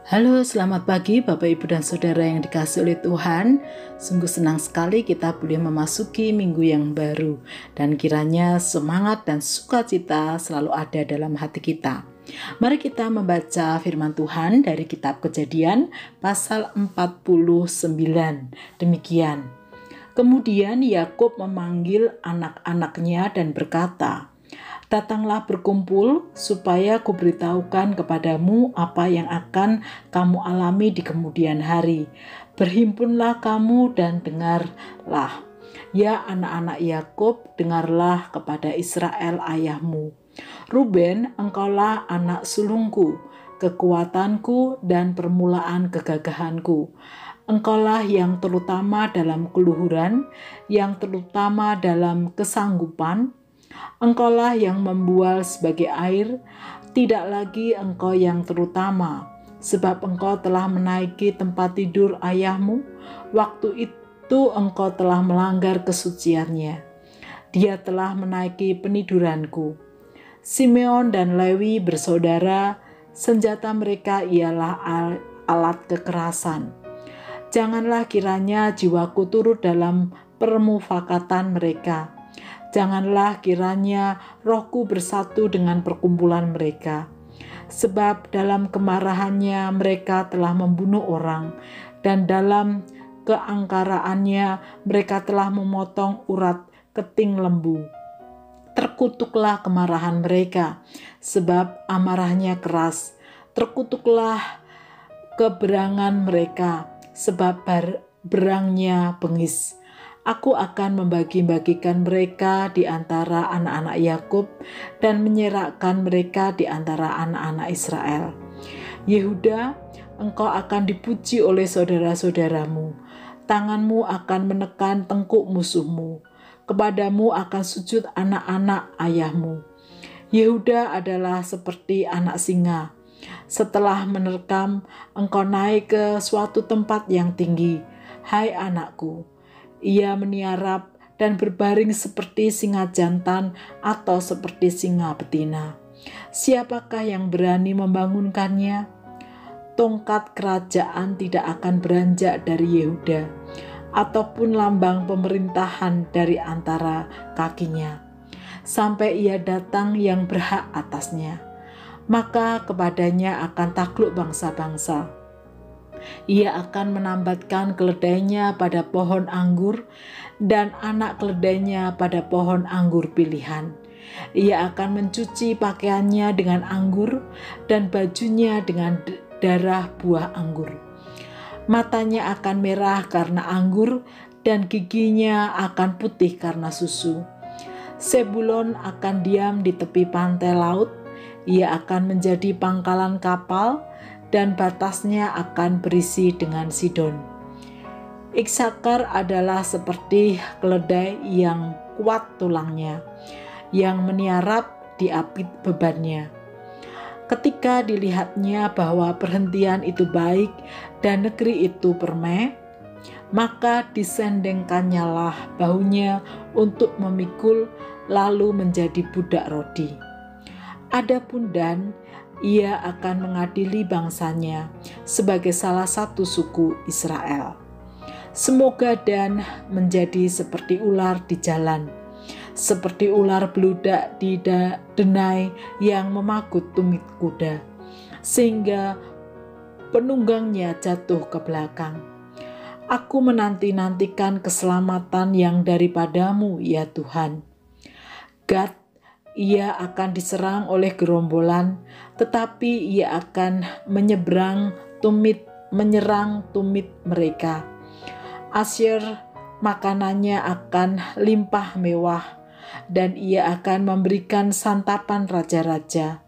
Halo, selamat pagi Bapak Ibu dan Saudara yang dikasihi oleh Tuhan. Sungguh senang sekali kita boleh memasuki minggu yang baru, dan kiranya semangat dan sukacita selalu ada dalam hati kita. Mari kita membaca firman Tuhan dari kitab Kejadian pasal 49. Demikian. Kemudian Yakub memanggil anak-anaknya dan berkata, "Datanglah berkumpul supaya kuberitahukan kepadamu apa yang akan kamu alami di kemudian hari. Berhimpunlah kamu dan dengarlah. Ya anak-anak Yakub, dengarlah kepada Israel ayahmu. Ruben, engkaulah anak sulungku, kekuatanku dan permulaan kegagahanku. Engkaulah yang terutama dalam keluhuran, yang terutama dalam kesanggupan. Engkaulah yang membual sebagai air, tidak lagi engkau yang terutama, sebab engkau telah menaiki tempat tidur ayahmu. Waktu itu engkau telah melanggar kesuciannya. Dia telah menaiki peniduranku. Simeon dan Lewi bersaudara, senjata mereka ialah alat kekerasan. Janganlah kiranya jiwaku turut dalam permufakatan mereka. Janganlah kiranya rohku bersatu dengan perkumpulan mereka. Sebab dalam kemarahannya mereka telah membunuh orang, dan dalam keangkaraannya mereka telah memotong urat keting lembu. Terkutuklah kemarahan mereka, sebab amarahnya keras. Terkutuklah keberangan mereka, sebab berangnya bengis. Aku akan membagi-bagikan mereka di antara anak-anak Yakub dan menyerahkan mereka di antara anak-anak Israel. Yehuda, engkau akan dipuji oleh saudara-saudaramu. Tanganmu akan menekan tengkuk musuhmu. Kepadamu akan sujud anak-anak ayahmu. Yehuda adalah seperti anak singa. Setelah menerkam, engkau naik ke suatu tempat yang tinggi. Hai anakku, ia meniarap dan berbaring seperti singa jantan atau seperti singa betina. Siapakah yang berani membangunkannya? Tongkat kerajaan tidak akan beranjak dari Yehuda, ataupun lambang pemerintahan dari antara kakinya, sampai ia datang yang berhak atasnya. Maka kepadanya akan takluk bangsa-bangsa. Ia akan menambatkan keledainya pada pohon anggur dan anak keledainya pada pohon anggur pilihan. Ia akan mencuci pakaiannya dengan anggur dan bajunya dengan darah buah anggur. Matanya akan merah karena anggur dan giginya akan putih karena susu. Sebulon akan diam di tepi pantai laut. Ia akan menjadi pangkalan kapal dan batasnya akan berisi dengan Sidon. Isakar adalah seperti keledai yang kuat tulangnya, yang meniarap di apit bebannya. Ketika dilihatnya bahwa perhentian itu baik dan negeri itu permai, maka disendengkannyalah bahunya untuk memikul, lalu menjadi budak rodi. Adapun Dan, ia akan mengadili bangsanya sebagai salah satu suku Israel. Semoga Dan menjadi seperti ular di jalan, seperti ular beludak di denai yang memakut tumit kuda, sehingga penunggangnya jatuh ke belakang. Aku menanti-nantikan keselamatan yang daripadamu, ya Tuhan. Gad, ia akan diserang oleh gerombolan, tetapi ia akan menyerang tumit mereka. Asyer, makanannya akan limpah mewah, dan ia akan memberikan santapan raja-raja.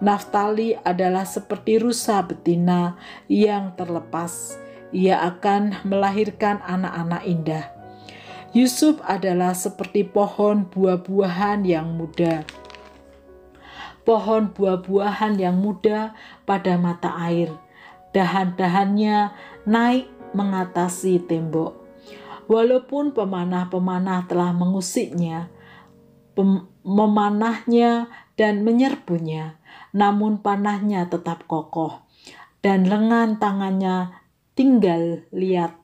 Naftali adalah seperti rusa betina yang terlepas. Ia akan melahirkan anak-anak indah. Yusuf adalah seperti pohon buah-buahan yang muda. Pohon buah-buahan yang muda pada mata air. Dahan-dahannya naik mengatasi tembok. Walaupun pemanah-pemanah telah mengusiknya, memanahnya dan menyerbunya, namun panahnya tetap kokoh. dan lengan tangannya tinggal lihat.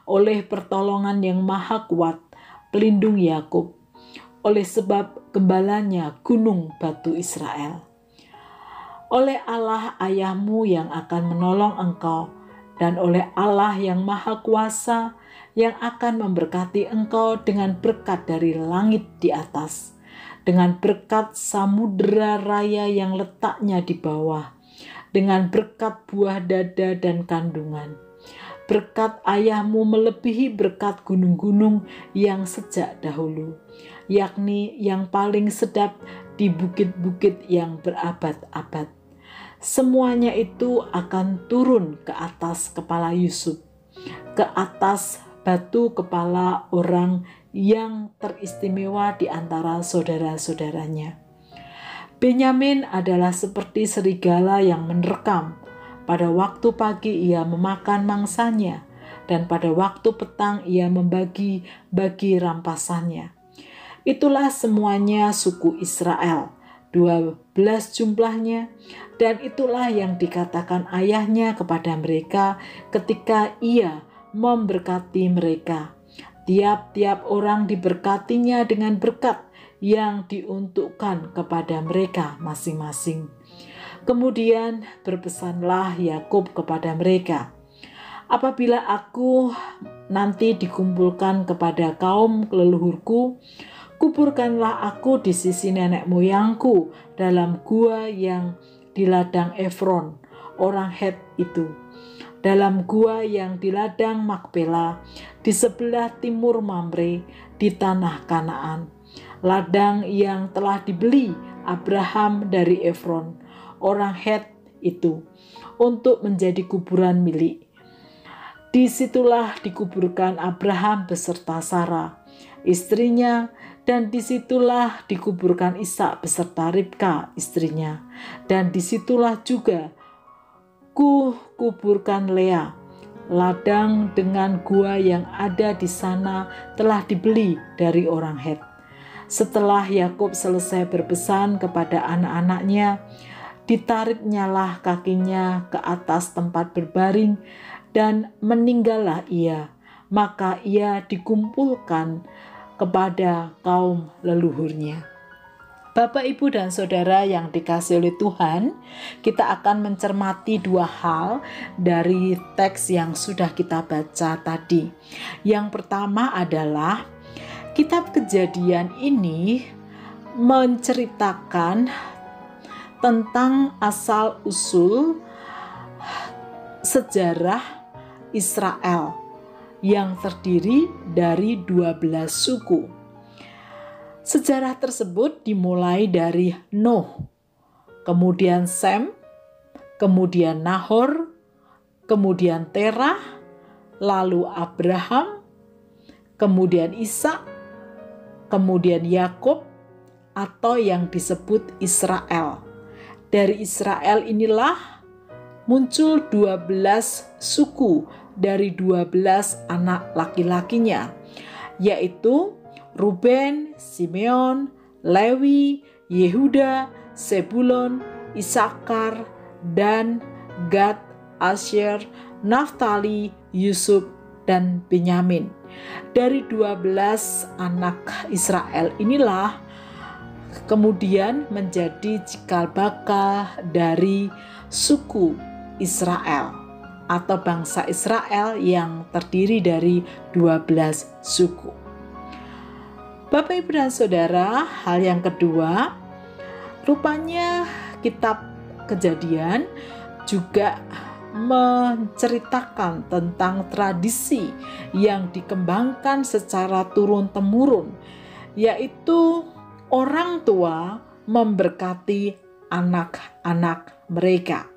Oleh pertolongan yang maha kuat, pelindung Yakub, oleh sebab gembalanya gunung batu Israel. Oleh Allah ayahmu yang akan menolong engkau, dan oleh Allah yang maha kuasa yang akan memberkati engkau dengan berkat dari langit di atas, dengan berkat samudera raya yang letaknya di bawah, dengan berkat buah dada dan kandungan. Berkat ayahmu melebihi berkat gunung-gunung yang sejak dahulu, yakni yang paling sedap di bukit-bukit yang berabad-abad. Semuanya itu akan turun ke atas kepala Yusuf, ke atas batu kepala orang yang teristimewa di antara saudara-saudaranya. Benyamin adalah seperti serigala yang menerkam. Pada waktu pagi ia memakan mangsanya, dan pada waktu petang ia membagi-bagi rampasannya. Itulah semuanya suku Israel, 12 jumlahnya, dan itulah yang dikatakan ayahnya kepada mereka ketika ia memberkati mereka. Tiap-tiap orang diberkatinya dengan berkat yang diuntukkan kepada mereka masing-masing. Kemudian berpesanlah Yakub kepada mereka, apabila aku nanti dikumpulkan kepada kaum leluhurku, kuburkanlah aku di sisi nenek moyangku dalam gua yang di ladang Efron, orang Het itu, dalam gua yang di ladang Makpela, di sebelah timur Mamre, di tanah Kanaan, ladang yang telah dibeli Abraham dari Efron, orang Het itu, untuk menjadi kuburan milik. Disitulah dikuburkan Abraham beserta Sarah, istrinya, dan disitulah dikuburkan Ishak beserta Ribka, istrinya, dan disitulah juga kuburkan Lea. Ladang dengan gua yang ada di sana telah dibeli dari orang Het. Setelah Yakub selesai berpesan kepada anak-anaknya, ditariknyalah kakinya ke atas tempat berbaring dan meninggallah ia. Maka ia dikumpulkan kepada kaum leluhurnya. Bapak, Ibu, dan Saudara yang dikasihi oleh Tuhan, kita akan mencermati dua hal dari teks yang sudah kita baca tadi. Yang pertama adalah kitab Kejadian ini menceritakan tentang asal-usul sejarah Israel yang terdiri dari 12 suku. Sejarah tersebut dimulai dari Nuh, kemudian Sem, kemudian Nahor, kemudian Terah, lalu Abraham, kemudian Ishak, kemudian Yakub atau yang disebut Israel. Dari Israel inilah muncul 12 suku dari 12 anak laki-lakinya, yaitu Ruben, Simeon, Lewi, Yehuda, Sebulon, Isakar, Dan, Gad, Asyer, Naftali, Yusuf, dan Benyamin. Dari 12 anak Israel inilah kemudian menjadi cikal bakal dari suku Israel atau bangsa Israel yang terdiri dari 12 suku. Bapak, Ibu, dan Saudara, hal yang kedua, rupanya kitab Kejadian juga menceritakan tentang tradisi yang dikembangkan secara turun-temurun, yaitu orang tua memberkati anak-anak mereka.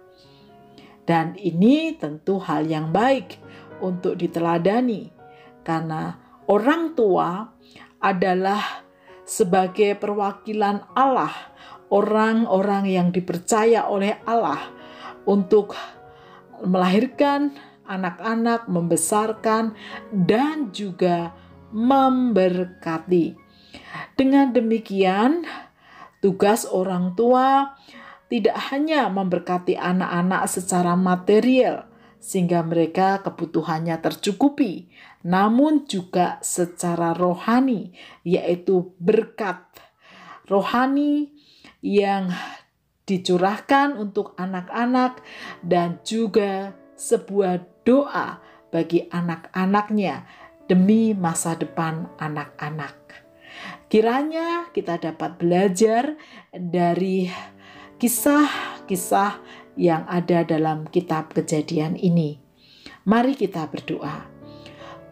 Dan ini tentu hal yang baik untuk diteladani, karena orang tua adalah sebagai perwakilan Allah, orang-orang yang dipercaya oleh Allah untuk melahirkan anak-anak, membesarkan, dan juga memberkati. Dengan demikian, tugas orang tua tidak hanya memberkati anak-anak secara material sehingga mereka kebutuhannya tercukupi, namun juga secara rohani, yaitu berkat rohani yang dicurahkan untuk anak-anak dan juga sebuah doa bagi anak-anaknya demi masa depan anak-anak. Kiranya kita dapat belajar dari kisah-kisah yang ada dalam kitab Kejadian ini. Mari kita berdoa.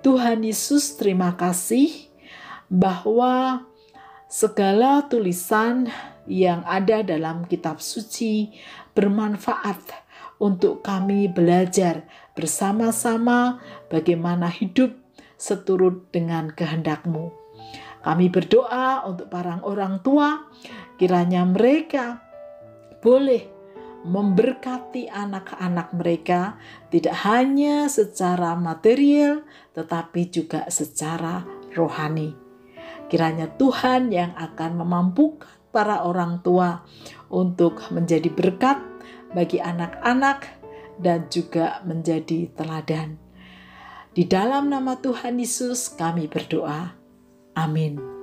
Tuhan Yesus, terima kasih bahwa segala tulisan yang ada dalam kitab suci bermanfaat untuk kami belajar bersama-sama bagaimana hidup seturut dengan kehendak-Mu. Kami berdoa untuk para orang tua, kiranya mereka boleh memberkati anak-anak mereka tidak hanya secara material tetapi juga secara rohani. Kiranya Tuhan yang akan memampukan para orang tua untuk menjadi berkat bagi anak-anak dan juga menjadi teladan. Di dalam nama Tuhan Yesus kami berdoa. Amin.